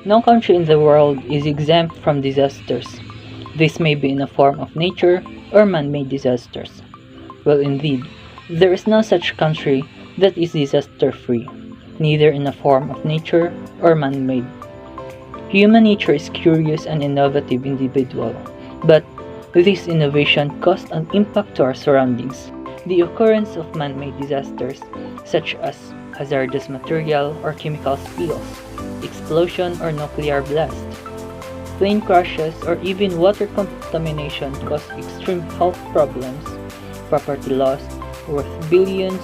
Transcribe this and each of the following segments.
No country in the world is exempt from disasters. This may be in a form of nature or man-made disasters. Well, indeed, there is no such country that is disaster-free, neither in a form of nature or man-made. Human nature is curious and innovative individual, but this innovation caused an impact to our surroundings. The occurrence of man-made disasters, such as hazardous material or chemical spills, explosion or nuclear blast, plane crashes, or even water contamination cause extreme health problems, property loss worth billions,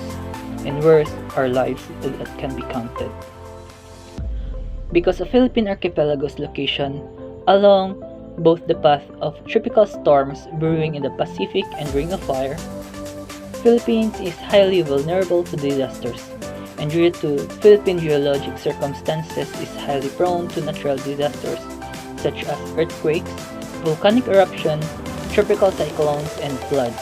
and worse, our lives that can be counted. Because of Philippine Archipelago's location along both the path of tropical storms brewing in the Pacific and Ring of Fire, Philippines is highly vulnerable to disasters, and due to Philippine geologic circumstances is highly prone to natural disasters such as earthquakes, volcanic eruptions, tropical cyclones, and floods.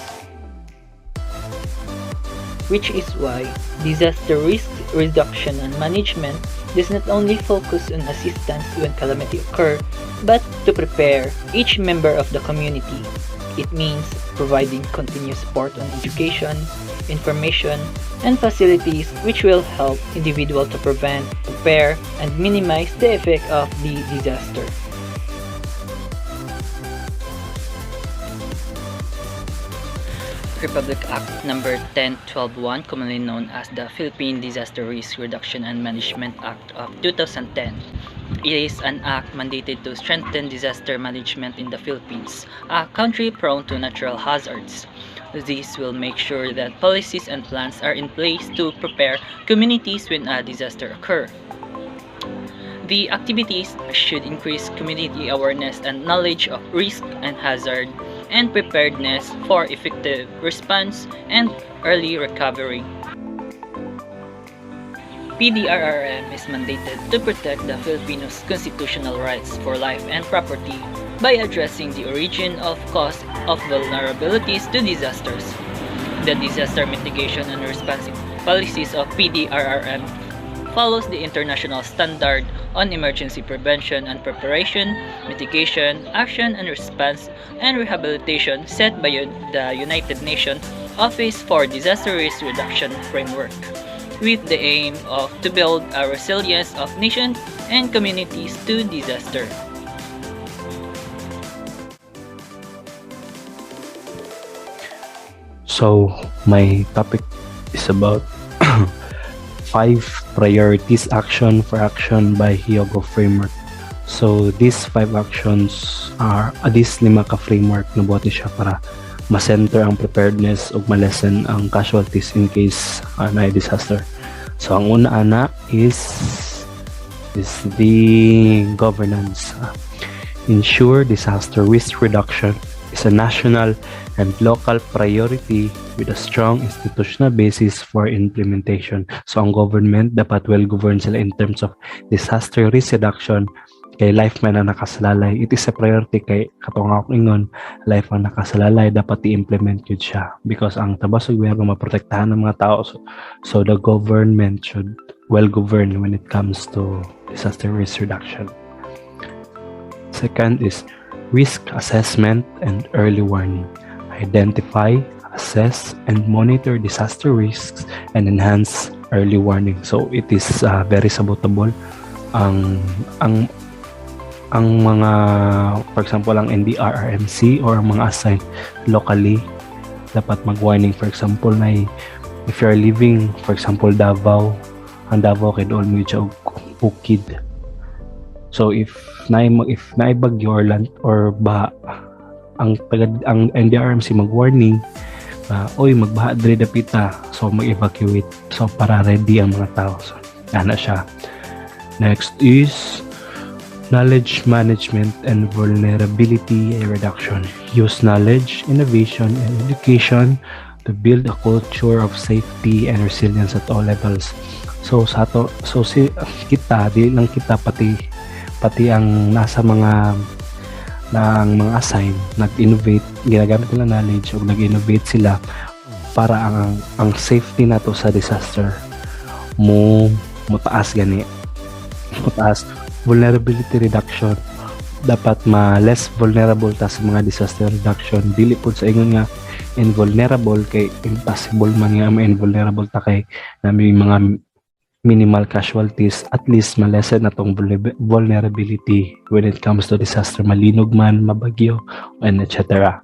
Which is why disaster risk reduction and management does not only focus on assistance when calamity occur, but to prepare each member of the community. It means providing continuous support on education, information, and facilities which will help individual to prevent, prepare, and minimize the effect of the disaster. Republic Act No. 10121, commonly known as the Philippine Disaster Risk Reduction and Management Act of 2010. It is an act mandated to strengthen disaster management in the Philippines, a country prone to natural hazards. This will make sure that policies and plans are in place to prepare communities when a disaster occurs. The activities should increase community awareness and knowledge of risk and hazard, and preparedness for effective response and early recovery. PDRRM is mandated to protect the Filipinos' constitutional rights for life and property by addressing the origin of cause of vulnerabilities to disasters. The disaster mitigation and response policies of PDRRM follows the international standard on emergency prevention and preparation, mitigation, action and response, and rehabilitation set by the United Nations Office for Disaster Risk Reduction framework, with the aim of to build a resilience of nations and communities to disaster. So my topic is about 5 priorities action for action by Hyogo framework. So these 5 actions are these 5 ka framework na bote siya para ma-center ang preparedness ug ma-lessen ang casualties in case na disaster. So ang una ana is the governance. Ensure disaster risk reduction is a national and local priority with a strong institutional basis for implementation. So ang government dapat well-governed sila in terms of disaster risk reduction kay life man ang nakasalalay. It is a priority kay katong ako ingon, life ang nakasalalay dapat i-implement yun siya because ang tabas sa gobyerno maprotektahan ng mga tao. So the government should well-govern when it comes to disaster risk reduction. Second is risk assessment and early warning. Identify, assess, and monitor disaster risks and enhance early warning. So it is very sabotable. Ang mga, for example, ang NDRRMC or mga assigned locally dapat mag-warning. For example, if you're living, for example, Davao, ang Davao kay doon mo siya Bukid. So if naibagyo or land or baha, ang NDRMC mag-warning, oy magbaha diri dapita, so mag-evacuate, so para ready ang mga tao. So ana siya. Next is knowledge management and vulnerability reduction. Use knowledge, innovation, and education to build a culture of safety and resilience at all levels. So kita di lang kita pati ang nasa mga assign nag-innovate, ginagamit nila knowledge o nag-innovate sila para ang safety nato sa disaster mo taas gani. Mataas vulnerability reduction. Dapat less vulnerable ta sa mga disaster reduction. Dili po sa ingon nga invulnerable kay impossible man nga ma-invulnerable ta kay na may mga minimal casualties. At least ma-lessen na tong vulnerability when it comes to disaster, malinog man, mabagyo, and etc.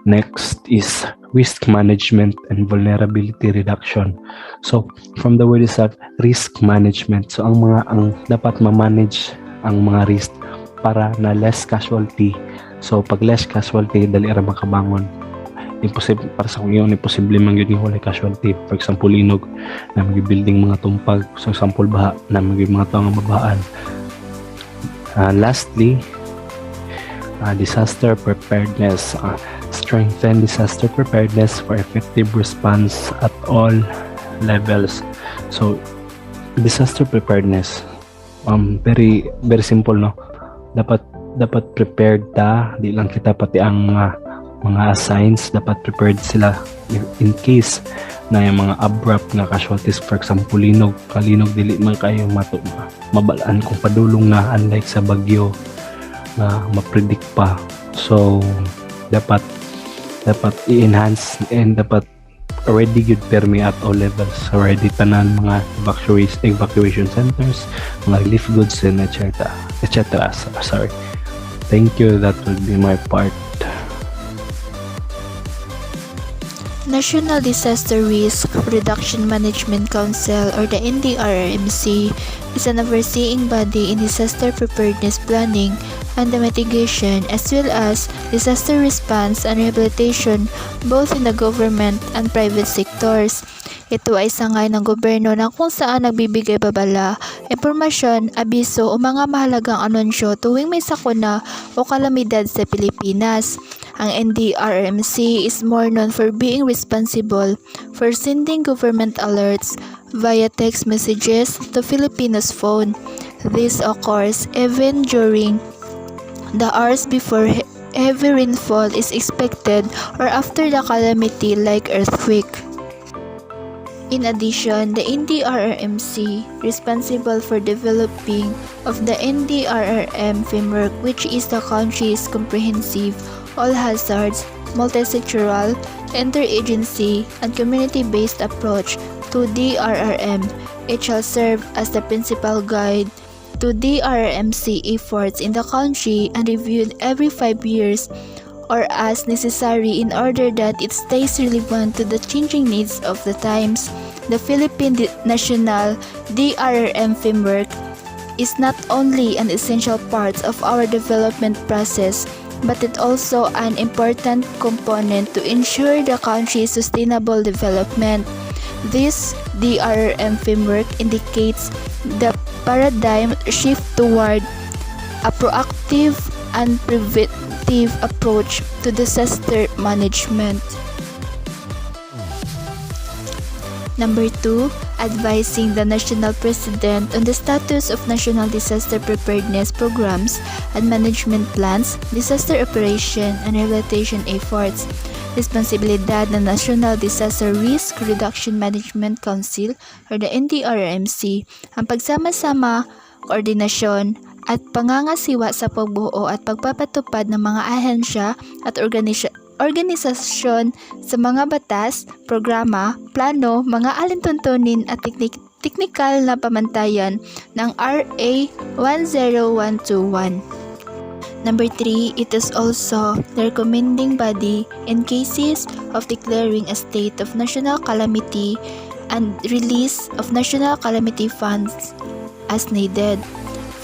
Next is risk management and vulnerability reduction. So from the word is that risk management. So ang dapat ma-manage ang mga risk para na less casualty. So pag less casualty, dali ra makabangon. Imposible para sa kung imposible man gyud wala casualty. For example, linog na building mga tumpag. So example, baha na mga tao nga mabahaan. Lastly, disaster preparedness. Strengthen disaster preparedness for effective response at all levels. So disaster preparedness, very simple, no? Dapat prepared ta, di lang kita pati ang mga assigns, dapat prepared sila in case na yung mga abrupt nga casualties. For example, kalinog dili man kayo mabalaan kung padulong na, unlike sa bagyo na ma-predict pa. So dapat i-enhance and dapat already good permi at all levels, already tanan mga evacuation centers, mga relief goods, and etc. Sorry. Thank you. That will be my part. National Disaster Risk Reduction Management Council, or the NDRRMC, is an overseeing body in disaster preparedness planning and the mitigation, as well as disaster response and rehabilitation, both in the government and private sectors. Ito ay sangay ng gobyerno na kung saan nagbibigay babala, impormasyon, abiso o mga mahalagang anunsyo tuwing may sakuna o kalamidad sa Pilipinas. Ang NDRRMC is more known for being responsible for sending government alerts via text messages to Filipinos' phone. This occurs even during the hours before heavy rainfall is expected or after the calamity like earthquake. In addition, the NDRRMC responsible for developing of the NDRRM framework, which is the country's comprehensive all hazards, multi-sectoral, interagency, and community-based approach to DRRM. It shall serve as the principal guide to DRRMC efforts in the country and reviewed every 5 years or as necessary in order that it stays relevant to the changing needs of the times. The Philippine National DRRM framework is not only an essential part of our development process, but it also an important component to ensure the country's sustainable development. This DRRM framework indicates the paradigm shift toward a proactive and preventive approach to disaster management. Number 2, advising the National President on the status of national disaster preparedness programs and management plans, disaster operation and rehabilitation efforts. Responsibilidad ng National Disaster Risk Reduction Management Council, or the NDRRMC, ang pagsama-sama, koordinasyon, at pangangasiwa sa pagbuo at pagpapatupad ng mga ahensya at organisasyon sa mga batas, programa, plano, mga alintuntunin at teknikal na pamantayan ng RA 10121. Number 3, it is also the recommending body in cases of declaring a state of national calamity and release of national calamity funds as needed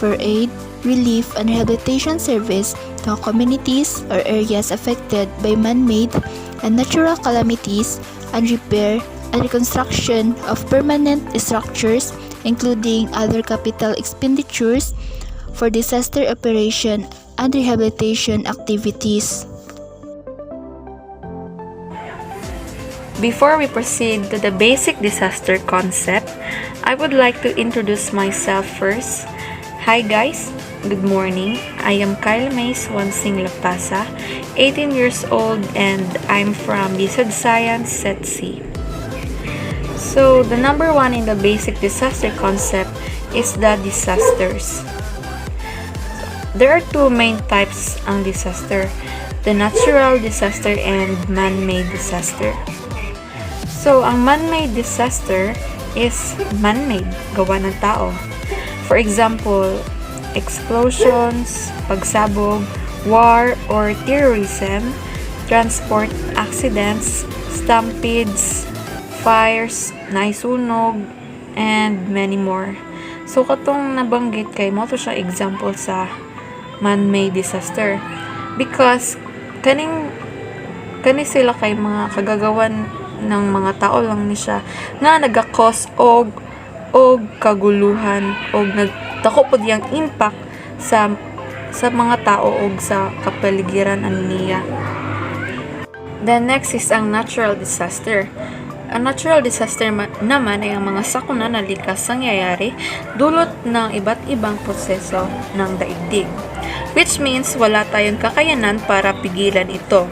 for aid, relief, and rehabilitation service to communities or areas affected by man-made and natural calamities, and repair and reconstruction of permanent structures, including other capital expenditures for disaster operation and rehabilitation activities. Before we proceed to the basic disaster concept, I would like to introduce myself first. Hi guys, good morning. I am Kyle May Swansing Lapasa, 18 years old, and I'm from Bisad Science Set C. So, the number 1 in the basic disaster concept is the disasters. There are two main types ang disaster, the natural disaster and man-made disaster. So, ang man-made disaster is man-made, gawa ng tao. For example, explosions, pagsabog, war or terrorism, transport accidents, stampedes, fires, naisunog, and many more. So, katong nabanggit kay mo to siya example sa man-made disaster. Because, kani sila kay mga kagagawan ng mga tao lang ni siya nga naga-cause og kaguluhan og nagdako pod yang impact sa mga tao og sa kapaligiran ani niya. Then next is ang natural disaster. Ang natural disaster naman ay ang mga sakuna na likas nangyayari dulot ng iba't ibang proseso ng daigdig. Which means wala tayong kakayanan para pigilan ito.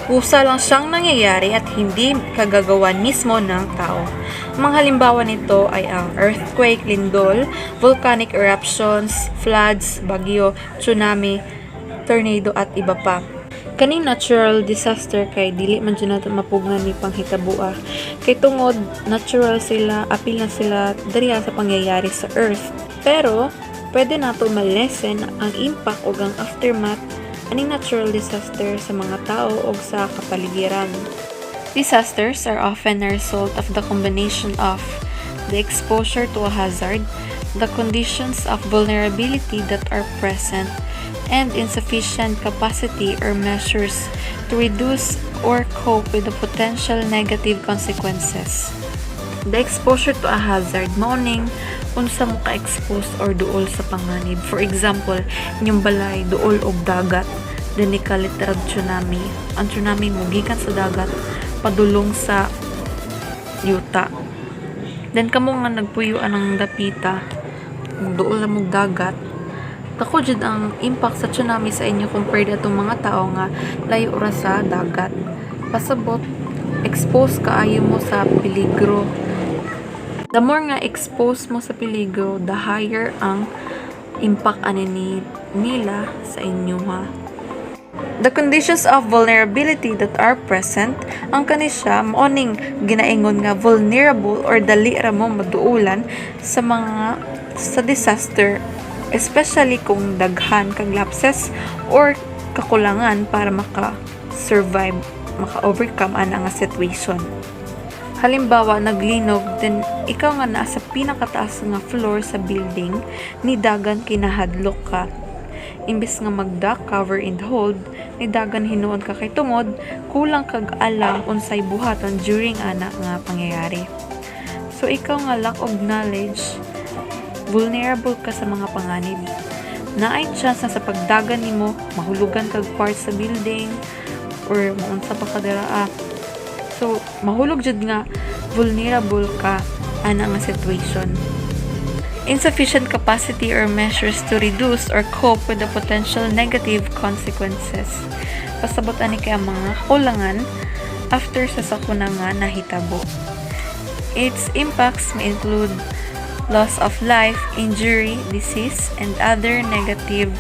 Kusa lang siyang nangyayari at hindi kagagawan mismo ng tao. Mga halimbawa nito ay ang earthquake, lindol, volcanic eruptions, floods, bagyo, tsunami, tornado at iba pa. Kaning natural disaster kay dili man dyan natin mapugnan ni panghitabo. Kay tungod natural sila, apil na sila dariya sa pangyayari sa earth. Pero pwede nato ma-lessen ang impact o ang aftermath aning natural disaster sa mga tao o sa kapaligiran. Disasters are often a result of the combination of the exposure to a hazard, the conditions of vulnerability that are present, and insufficient capacity or measures to reduce or cope with the potential negative consequences. The exposure to a hazard, maoning unsa mo ka-expose or duol sa panganib. For example, inyong balay duol og dagat, then literal tsunami. Ang tsunami mo gikan sa dagat padulong sa yuta. Then kamo nga nagpuyuan ng dapita, duol na mong dagat. Tako jud ang impact sa tsunami sa inyo compared atong mga tao nga layo ra sa dagat. Pasabot expose kaayo mo sa peligro. The more nga exposed mo sa peligro, the higher ang impact ani nila sa inyo ha. The conditions of vulnerability that are present, ang kanisya maoning ginaingon nga vulnerable or dali ra mo maduulan sa disaster, especially kung daghan kag lapses or kakulangan para maka-survive, maka-overcome ana nga situation. Halimbawa, naglinog, then ikaw nga naa sa pinakataas nga floor sa building, ni dagan kinahadlok ka. Imbes nga mag-duck, cover and hold, ni dagan hinuon ka kay tungod, kulang kag alam unsay buhaton during ana nga pangyayari. So, ikaw nga lack of knowledge, vulnerable ka sa mga panganib. Naay chance na sa pagdagan nimo, mahulugan kag parts sa building, or maunsa pa ka dira. So, mahulog jud nga vulnerable ka ana nga situation. Insufficient capacity or measures to reduce or cope with the potential negative consequences. Pasabot ani kay ang mga kulangan after sa sakuna nga nahitabo. Its impacts may include loss of life, injury, disease, and other negative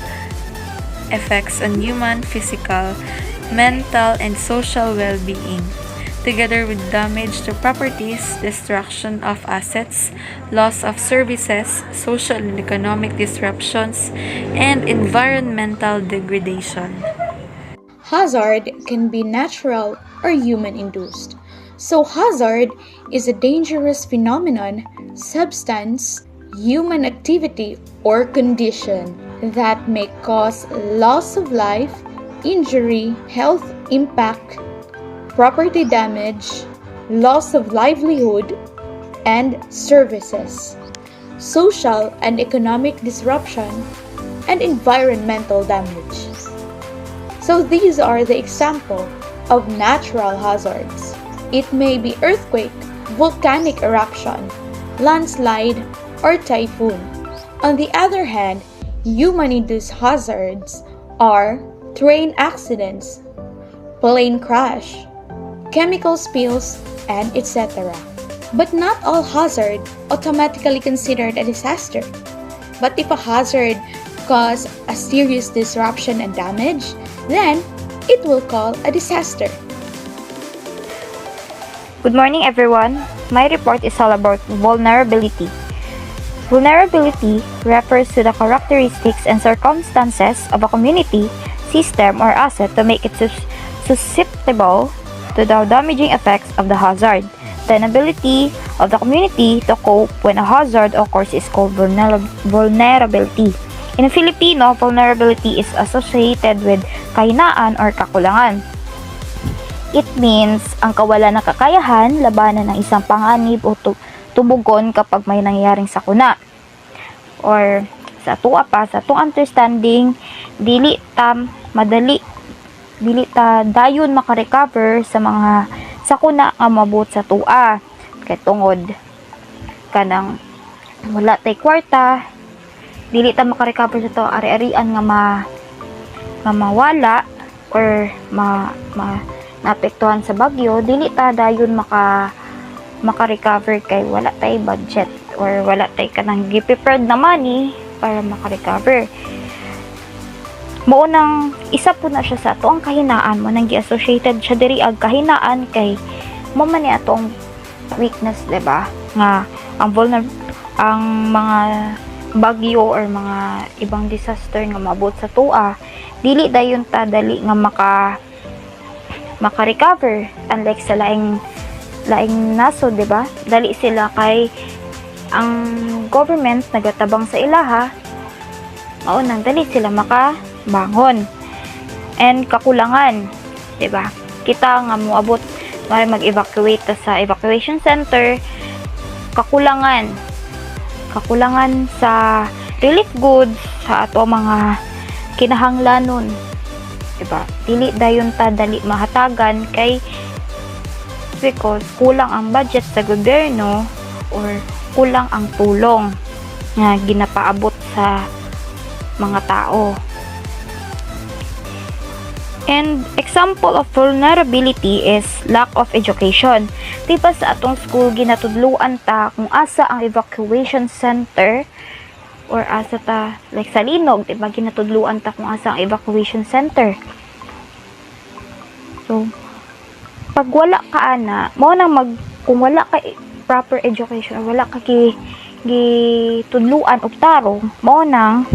effects on human, physical, mental, and social well-being, together with damage to properties, destruction of assets, loss of services, social and economic disruptions, and environmental degradation. Hazard can be natural or human-induced. So hazard is a dangerous phenomenon, substance, human activity, or condition that may cause loss of life, injury, health impact, property damage, loss of livelihood, and services, social and economic disruption, and environmental damage. So these are the example of natural hazards. It may be earthquake, volcanic eruption, landslide, or typhoon. On the other hand, human-induced hazards are train accidents, plane crash, chemical spills, and etc. But not all hazard automatically considered a disaster. But if a hazard cause a serious disruption and damage, then it will call a disaster. Good morning, everyone. My report is all about vulnerability. Vulnerability refers to the characteristics and circumstances of a community, system, or asset to make it susceptible to the damaging effects of the hazard. The inability of the community to cope when a hazard occurs is called vulnerability. In Filipino, vulnerability is associated with kahinaan or kakulangan. It means ang kawalan ng kakayahan labanan ng isang panganib o tumugon kapag may nangyaring sakuna. Or sa atong understanding, dili ta dayon makarecover sa mga sakuna nga mabot sa tua. Kay tungod kanang wala tay kwarta, dili ta makarecover sa to ari-arian nga mawala or naapektuhan sa bagyo, dili ta dayon maka-recover kay wala tay budget or wala tay kanang gi-prepared na money para maka-recover. Mao nang isa po na siya sa ato ang kahinaan mo nang gi-associated siya diri ag kahinaan kay mo man ni atong weakness, diba? Nga ang mga bagyo or mga ibang disaster nga maabot sa tua, dili dayon ta dali nga maka-recover unlike sa laing naso, diba? Dali sila kay ang government nagatabang sa ilaha, maunang dali sila makabangon. And kakulangan, diba? Kita nga moabot mag-evacuate sa evacuation center, kakulangan sa relief goods sa ato mga kinahanglanon, diba? Dili dayon ta dali mahatagan kay because kulang ang budget sa gobyerno or kulang ang tulong nga ginapaabot sa mga tao. And example of vulnerability is lack of education. Diba sa atong school ginatudluan ta kung asa ang evacuation center or asa ta like sa Linog, diba ginatudluan ta kung asa ang evacuation center. So pag wala ka ana, mao nang kung wala ka proper education or wala ka gitudluan og tarong, mao nang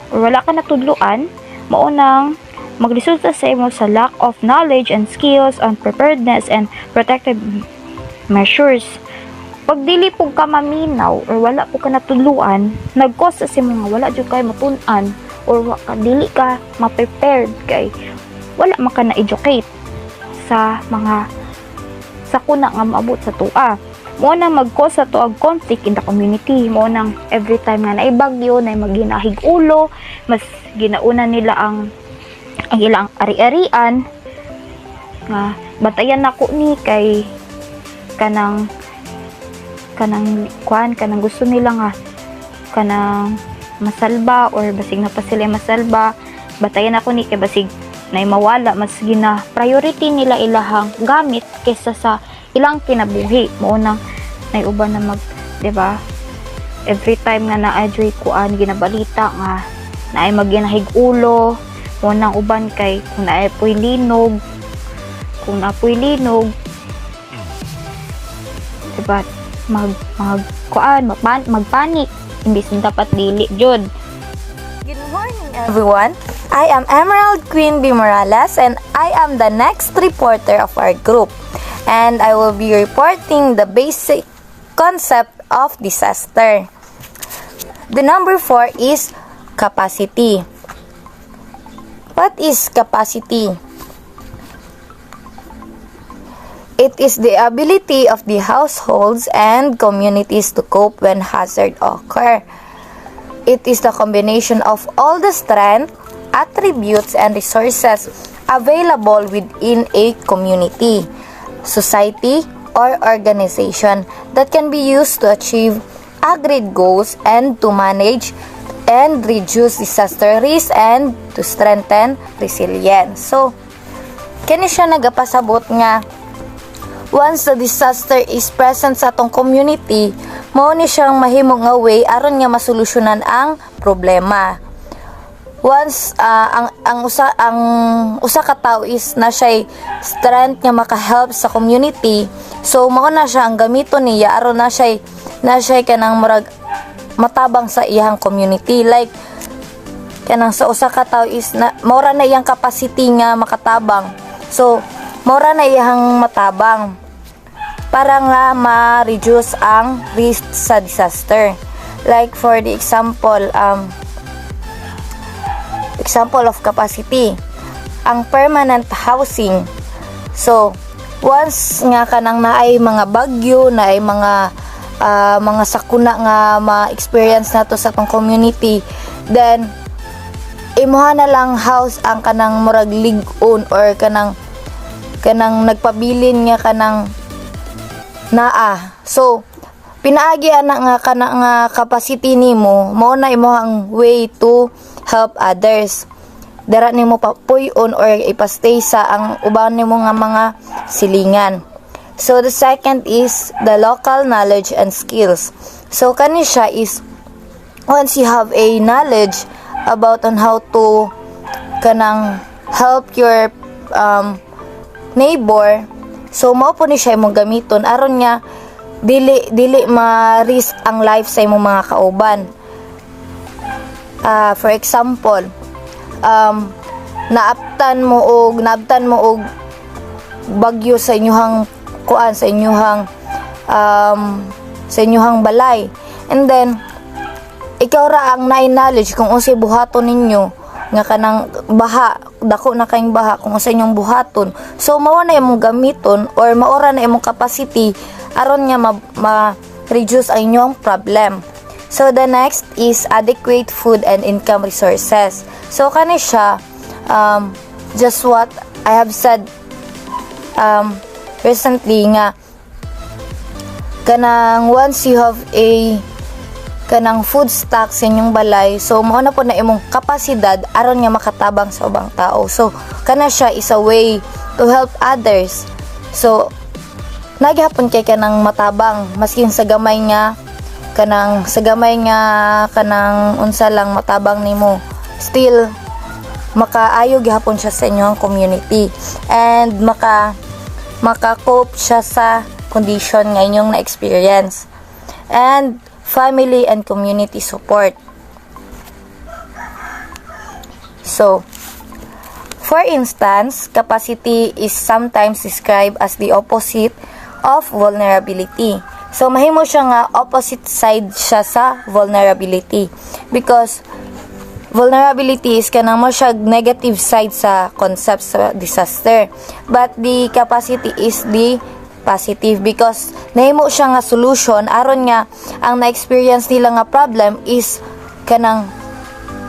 or wala ka natudluan, mao nang magresulta sa imo sa lack of knowledge and skills on preparedness and protective measures. Pag dili po ka maminaw or wala po ka natudluan, nag-cause sa imo nga wala jud kay matun-an or dili ka ma-prepared kay wala man ka na-educate sa mga sakuna nga maabot sa tua. Mo nang mag-cause sa to og conflict in the community. Mo nang every time nga naibagyo na maghinahig ulo, mas ginauna nila ang ilang ari-arian nga batayan nako ni kay kanang gusto nila nga kanang masalba or basig na pa sila masalba, batayan ako ni kay basig na mawala, mas gina priority nila ilahang gamit kaysa sa ilang kinabuhi. Mo nang naiuban na diba, every time nga na-adjoy kuan ginabalita nga naay magginahig ulo, mo nang uban kay kung naapoy linog, diba magpanik imbis na dapat dili jud. Good morning, everyone. I am Emerald Queen B. Morales and I am the next reporter of our group. And I will be reporting the basic concept of disaster. The number 4 is capacity. What is capacity? It is the ability of the households and communities to cope when hazard occur. It is the combination of all the strength, attributes, and resources available within a community, society, or organization that can be used to achieve agreed goals and to manage and reduce disaster risk and to strengthen resilience. So, kani siya nagapasabot nga once the disaster is present sa atong community, mao ni siyang mahimong nga way aron nga masolusyonan ang problema. Once ang usa ka tawo is na siya strength nga maka-help sa community, so mao na siya ang gamiton niya aron na siya kanang murag matabang sa iyang community. Like kanang sa usa ka tawo is na maura na iyang capacity nga makatabang, so maura na iyang matabang para nga ma-reduce ang risk sa disaster. Like for the example of capacity, ang permanent housing. So once nga kanang naay mga bagyo, naay mga sakuna nga ma-experience nato sa atong community, then imuha na lang house ang kanang murag lig-on or kanang nagpabilin nga kanang naa. So pinaagi ana nga kanang capacity nimo, mao na imong way to help others. Dara nimo papuy-on or ipastay sa ang uban nimo nga mga silingan. So the second is the local knowledge and skills. So kani siya is once you have a knowledge about on how to kanang help your neighbor, so mao po ni siya imong gamiton aron nga dili ma-risk ang life sa imong mga kauban. For example, naabtan mo og bagyo sa inyong kuan, sa inyong balay, and then ikaw ra ang naay knowledge kung unsay buhaton ninyo nga kanang baha, dako na kayong baha kung unsay inyong buhaton. So mao na imong gamiton or maora na imong capacity aron nga ma-reduce ang inyong problem. So the next is adequate food and income resources. So kani siya just what I have said recently nga kanang once you have a kanang food stock sa inyong balay, so mao na po na imong kapasidad aron nga makatabang sa ubang tao. So kana siya is a way to help others. So naghapon kay kanang matabang maskin sa gamay nga kanang unsa lang matabang nimo, still makaayo gihapon siya sa inyong community and maka-cope siya sa condition nga inyong na-experience. And family and community support. So, for instance, capacity is sometimes described as the opposite of vulnerability. So, mahimo siya nga opposite side siya sa vulnerability because vulnerability is kanang mo siya negative side sa concept sa disaster, but the capacity is the positive because nahimo siya nga solution aron nga ang na-experience nila nga problem is kanang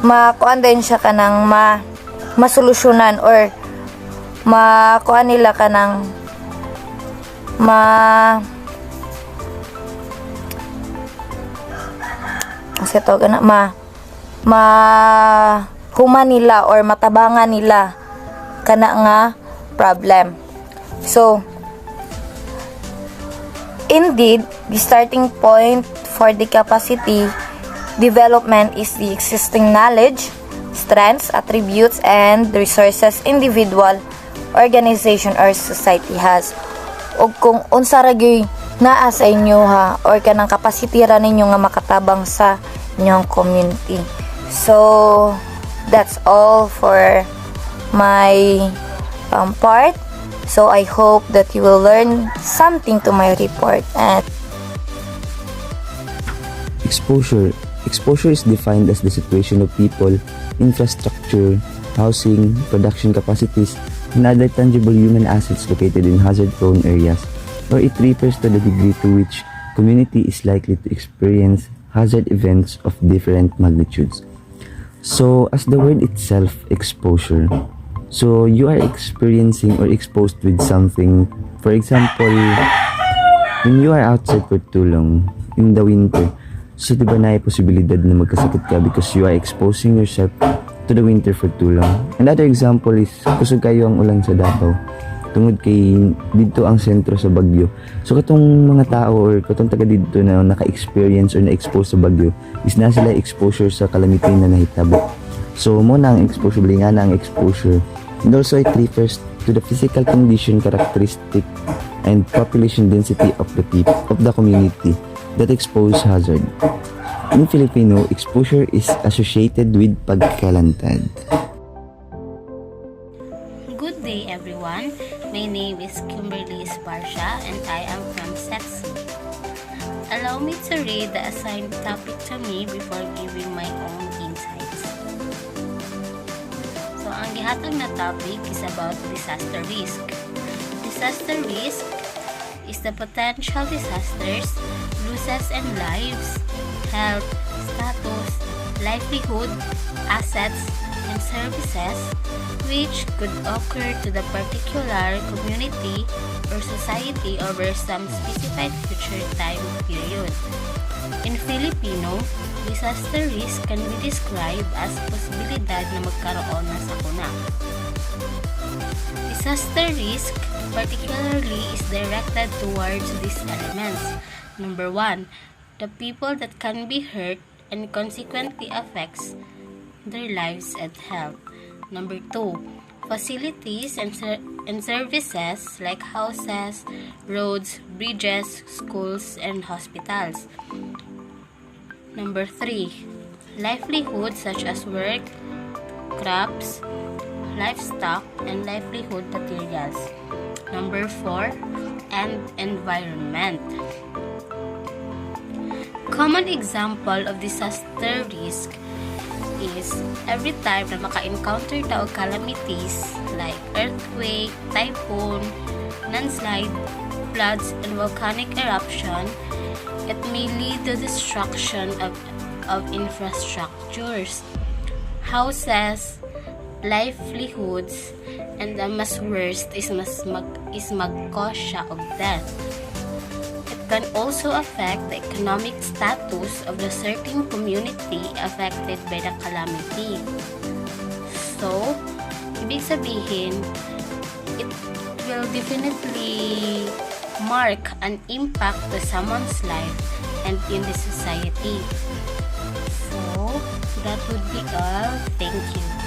makuan din siya kanang masolusyonan or makuan nila kanang human nila or matabangan nila kana nga problem. So indeed, the starting point for the capacity development is the existing knowledge, strengths, attributes, and resources individual, organization, or society has. O kung unsa ra gyud naa sa inyo ha, or kanang capacity ra ninyo nga makatabang sa inyong community. So, that's all for my part. So I hope that you will learn something to my report. And Exposure is defined as the situation of people, infrastructure, housing, production capacities, and other tangible human assets located in hazard-prone areas, or it refers to the degree to which community is likely to experience hazard events of different magnitudes. So, as the word itself, exposure, so you are experiencing or exposed with something. For example, when you are outside for too long in the winter, so diba na posibilidad na magkasakit ka because you are exposing yourself to the winter for too long. Another example is kusog kayo ang ulan sa Davao. tungod kay dito ang sentro sa bagyo. So katong mga tao or katong taga dito na naka-experience or na-expose sa bagyo is na sila exposure sa calamity na nahitabo. So mo na ang exposure, nga na ang exposure. And also it refers to the physical condition, characteristic, and population density of the people of the community that expose hazard. In Filipino, exposure is associated with pagkalantad. Good day everyone, my name is Kimberly Esparsha and I am from SETC. Allow me to read the assigned topic to me before giving my own insights. So ang gihatag na topic is about disaster risk. Disaster risk is the potential disasters, losses and lives, health, status, livelihood, assets, and services which could occur to the particular community or society over some specified future time period. In Filipino, disaster risk can be described as posibilidad na magkaroon ng sakuna. Disaster risk particularly is directed towards these elements. Number 1, the people that can be hurt and consequently affects their lives and health. Number 2, facilities and services like houses, roads, bridges, schools, and hospitals. Number 3, livelihoods such as work, crops, livestock, and livelihood materials. Number 4, and environment. Common example of disaster risk is every time na maka-encounter tao calamities like earthquake, typhoon, landslide, floods, and volcanic eruption, it may lead to destruction of infrastructures, houses, livelihoods, and the mas worst is mag-cause siya of death. Can also affect the economic status of the certain community affected by the calamity. So, ibig sabihin, it will definitely mark an impact to someone's life and in the society. So, that would be all. Thank you.